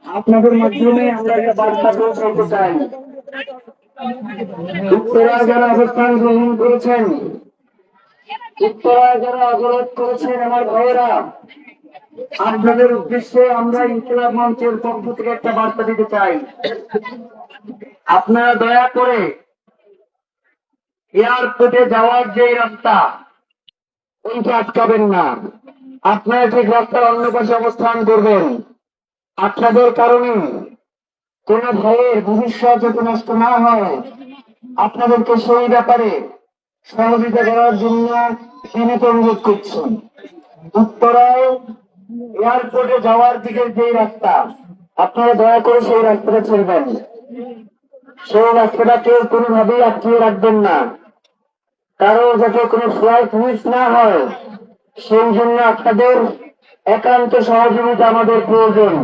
আপনাদের মাধ্যমে আমরা একটা বার্তা পৌঁছাতে চাই। উত্তরায় যারা অবস্থান গ্রহণ করেছেন, উত্তরায় যারা অবরোধ করেছেন, আমার ভাইয়েরা, আপনাদের উদ্দেশ্যে আমরা ইনকিলাব মঞ্চের পক্ষ থেকে একটা বার্তা দিতে চাই। আপনারা দয়া করে এয়ারপোর্টে যাওয়ার যে রাস্তা, ওইটা আটকাবেন না। আপনারা ঠিক রাস্তার অন্য পাশে অবস্থান করবেন। আপনাদের কারণে কোন ভাইয়ের ভবিষ্যৎ যাতে নষ্ট না হয়, আপনাদেরকে সেই ব্যাপারে সহযোগিতা করার জন্য বিনীত অনুরোধ করছি। উত্তরায় এয়ারপোর্টে যাওয়ার দিকের যে রাস্তা, আপনারা দয়া করে সেই রাস্তাটা ছেড়বেন। সেই রাস্তাটা কেউ কোনোভাবেই আটকিয়ে রাখবেন না, কারো যাতে কোনো ফ্লাইট মিস না হয়, সেই জন্য আপনাদের একান্ত সহযোগিতা আমাদের প্রয়োজন।